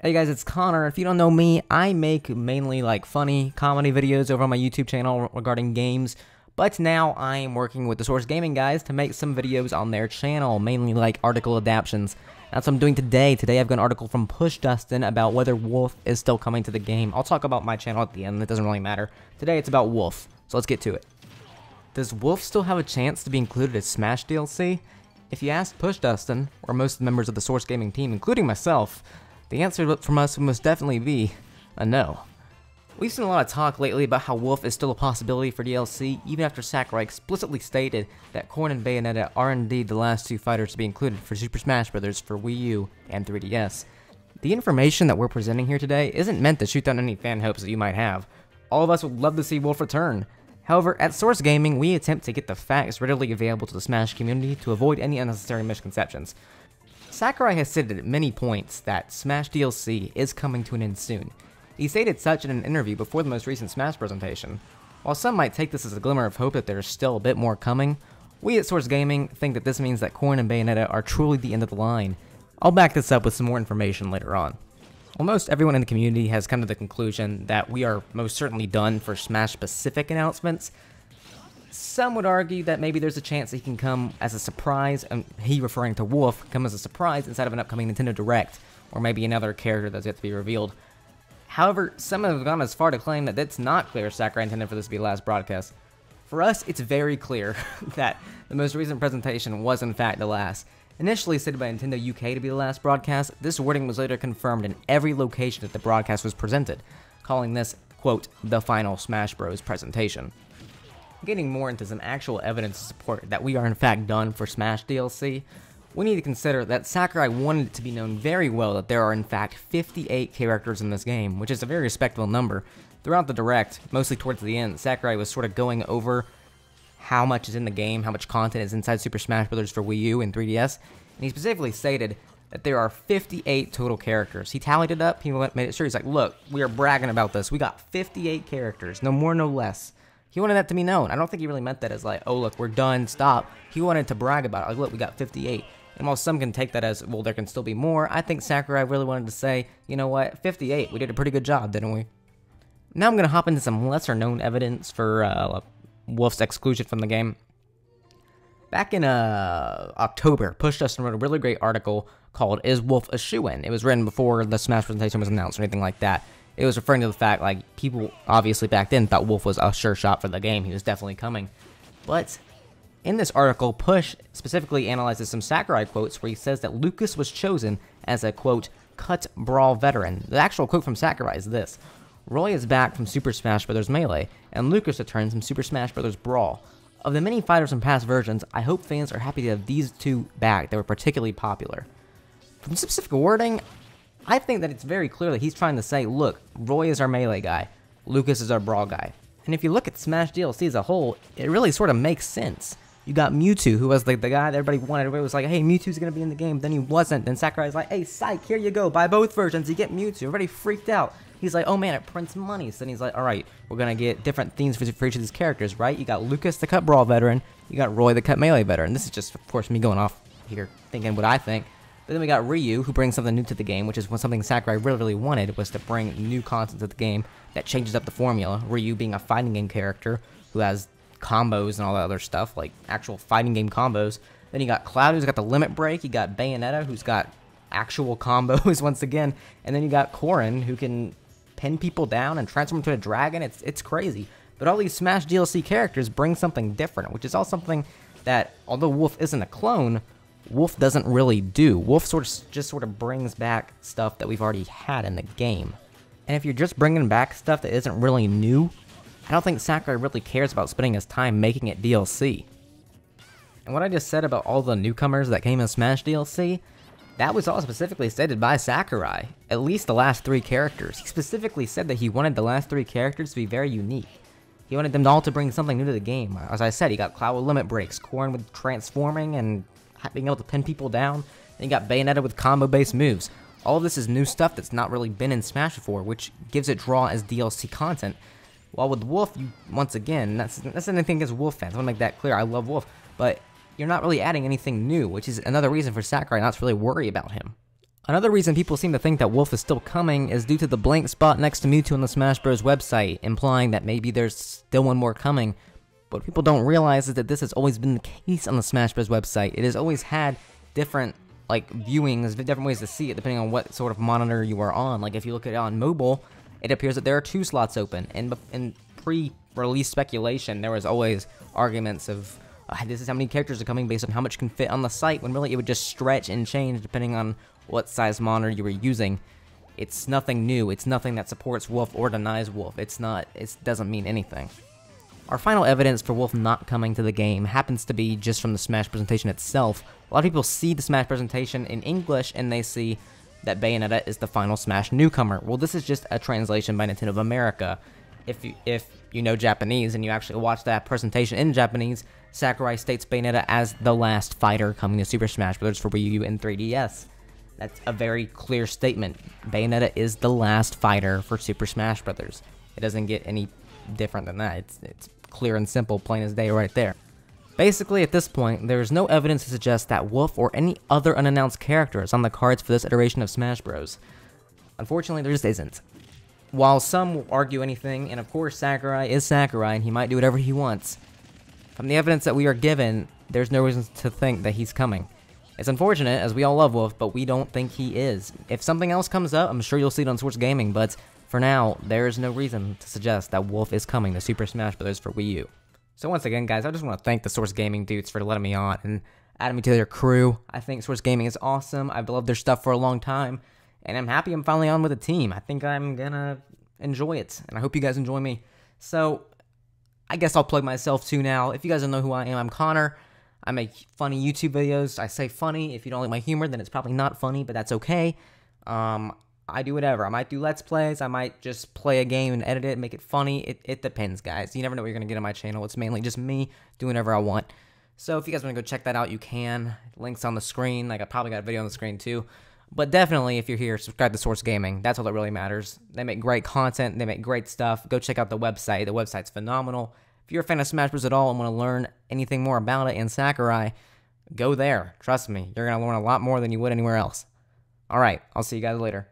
Hey guys, it's Connor. If you don't know me, I make mainly like funny comedy videos over on my YouTube channel regarding games, but now I am working with the Source Gaming guys to make some videos on their channel, mainly like article adaptions. That's what I'm doing today. Today I've got an article from Pushdustin about whether Wolf is still coming to the game. I'll talk about my channel at the end, it doesn't really matter. Today it's about Wolf, so let's get to it. Does Wolf still have a chance to be included as Smash DLC? If you ask Pushdustin, or most of the members of the Source Gaming team, including myself, the answer from us would most definitely be a no. We've seen a lot of talk lately about how Wolf is still a possibility for DLC, even after Sakurai explicitly stated that Corrin and Bayonetta are indeed the last two fighters to be included for Super Smash Bros. For Wii U and 3DS. The information that we're presenting here today isn't meant to shoot down any fan hopes that you might have. All of us would love to see Wolf return. However, at Source Gaming, we attempt to get the facts readily available to the Smash community to avoid any unnecessary misconceptions. Sakurai has stated at many points that Smash DLC is coming to an end soon. He stated such in an interview before the most recent Smash presentation. While some might take this as a glimmer of hope that there's still a bit more coming, we at Source Gaming think that this means that Corrin and Bayonetta are truly the end of the line. I'll back this up with some more information later on. While most everyone in the community has come to the conclusion that we are most certainly done for Smash-specific announcements, some would argue that maybe there's a chance that he can come as a surprise, and he referring to Wolf, come as a surprise inside of an upcoming Nintendo Direct, or maybe another character that's yet to be revealed. However, some have gone as far to claim that it's not clear Sakurai intended for this to be the last broadcast. For us, it's very clear that the most recent presentation was in fact the last. Initially stated by Nintendo UK to be the last broadcast, this wording was later confirmed in every location that the broadcast was presented, calling this, quote, the final Smash Bros. Presentation. Getting more into some actual evidence to support that we are in fact done for Smash DLC, we need to consider that Sakurai wanted it to be known very well that there are in fact 58 characters in this game, which is a very respectable number. Throughout the Direct, mostly towards the end, Sakurai was sort of going over how much is in the game, how much content is inside Super Smash Bros. For Wii U and 3DS, and he specifically stated that there are 58 total characters. He tallied it up, he made it sure, he's like, look, we are bragging about this, we got 58 characters, no more, no less. He wanted that to be known. I don't think he really meant that as like, oh look, we're done, stop. He wanted to brag about it, like look, we got 58. And while some can take that as, well, there can still be more, I think Sakurai really wanted to say, you know what, 58, we did a pretty good job, didn't we? Now I'm going to hop into some lesser known evidence for Wolf's exclusion from the game. Back in October, Pushdustin wrote a really great article called Is Wolf a Shoo-In? It was written before the Smash presentation was announced or anything like that. It was referring to the fact, like, people obviously back then thought Wolf was a sure shot for the game. He was definitely coming. But in this article, Push specifically analyzes some Sakurai quotes where he says that Lucas was chosen as a, quote, cut brawl veteran. The actual quote from Sakurai is this: Roy is back from Super Smash Bros. Melee, and Lucas returns from Super Smash Bros. Brawl. Of the many fighters from past versions, I hope fans are happy to have these two back that were particularly popular. From specific wording, I think that it's very clear that he's trying to say, look, Roy is our Melee guy, Lucas is our Brawl guy. And if you look at Smash DLC as a whole, it really sort of makes sense. You got Mewtwo, who was like the guy that everybody wanted. Everybody was like, hey, Mewtwo's going to be in the game. Then he wasn't. Then Sakurai's like, hey, psych, here you go. Buy both versions. You get Mewtwo. Everybody freaked out. He's like, oh man, it prints money. So then he's like, all right, we're going to get different themes for each of these characters, right? You got Lucas, the cut Brawl veteran. You got Roy, the cut Melee veteran. This is just, of course, me going off here thinking what I think. But then we got Ryu, who brings something new to the game, which is something Sakurai really wanted, was to bring new content to the game that changes up the formula. Ryu being a fighting game character who has combos and all that other stuff, like actual fighting game combos. Then you got Cloud, who's got the limit break. You got Bayonetta, who's got actual combos once again. And then you got Corrin, who can pin people down and transform into a dragon. It's crazy. But all these Smash DLC characters bring something different, which is all something that, although Wolf isn't a clone, Wolf doesn't really do. Wolf just sort of brings back stuff that we've already had in the game. And if you're just bringing back stuff that isn't really new, I don't think Sakurai really cares about spending his time making it DLC. And what I just said about all the newcomers that came in Smash DLC, that was all specifically stated by Sakurai. At least the last three characters. He specifically said that he wanted the last three characters to be very unique. He wanted them all to bring something new to the game. As I said, he got Cloud with limit breaks, Corrin with transforming and being able to pin people down. Then you got Bayonetta with combo-based moves. All of this is new stuff that's not really been in Smash before, which gives it draw as DLC content. While with Wolf, you, once again, that's anything against Wolf fans. I want to make that clear. I love Wolf, but you're not really adding anything new, which is another reason for Sakurai not to really worry about him. Another reason people seem to think that Wolf is still coming is due to the blank spot next to Mewtwo on the Smash Bros. Website, implying that maybe there's still one more coming. But what people don't realize is that this has always been the case on the Smash Bros. Website. It has always had different viewings, different ways to see it depending on what sort of monitor you are on. Like if you look at it on mobile, it appears that there are 2 slots open. And in pre-release speculation, there was always arguments of this is how many characters are coming based on how much can fit on the site, when really it would just stretch and change depending on what size monitor you were using. It's nothing new. It's nothing that supports Wolf or denies Wolf. It doesn't mean anything. Our final evidence for Wolf not coming to the game happens to be just from the Smash presentation itself. A lot of people see the Smash presentation in English and they see that Bayonetta is the final Smash newcomer. Well, this is just a translation by Nintendo of America. If you know Japanese and you actually watch that presentation in Japanese, Sakurai states Bayonetta as the last fighter coming to Super Smash Bros. For Wii U and 3DS. That's a very clear statement. Bayonetta is the last fighter for Super Smash Bros. It doesn't get any different than that. It's clear and simple, plain as day right there. Basically, at this point, there is no evidence to suggest that Wolf or any other unannounced character is on the cards for this iteration of Smash Bros. Unfortunately, there just isn't. While some will argue anything, and of course Sakurai is Sakurai and he might do whatever he wants, from the evidence that we are given, there's no reason to think that he's coming. It's unfortunate, as we all love Wolf, but we don't think he is. If something else comes up, I'm sure you'll see it on Source Gaming, but for now, there is no reason to suggest that Wolf is coming to Super Smash Bros. For Wii U. So once again, guys, I just want to thank the Source Gaming dudes for letting me on and adding me to their crew. I think Source Gaming is awesome. I've loved their stuff for a long time, and I'm happy I'm finally on with a team. I think I'm gonna enjoy it, and I hope you guys enjoy me. So, I guess I'll plug myself too now. If you guys don't know who I am, I'm Connor. I make funny YouTube videos. I say funny. If you don't like my humor, then it's probably not funny, but that's okay. I do whatever. I might do Let's Plays. I might just play a game and edit it and make it funny. It depends, guys. You never know what you're going to get on my channel. It's mainly just me doing whatever I want. So if you guys want to go check that out, you can. Links on the screen. I probably got a video on the screen too. But definitely, if you're here, subscribe to Source Gaming. That's all that really matters. They make great content. They make great stuff. Go check out the website. The website's phenomenal. If you're a fan of Smash Bros. At all and want to learn anything more about it and Sakurai, go there. Trust me, you're going to learn a lot more than you would anywhere else. Alright, I'll see you guys later.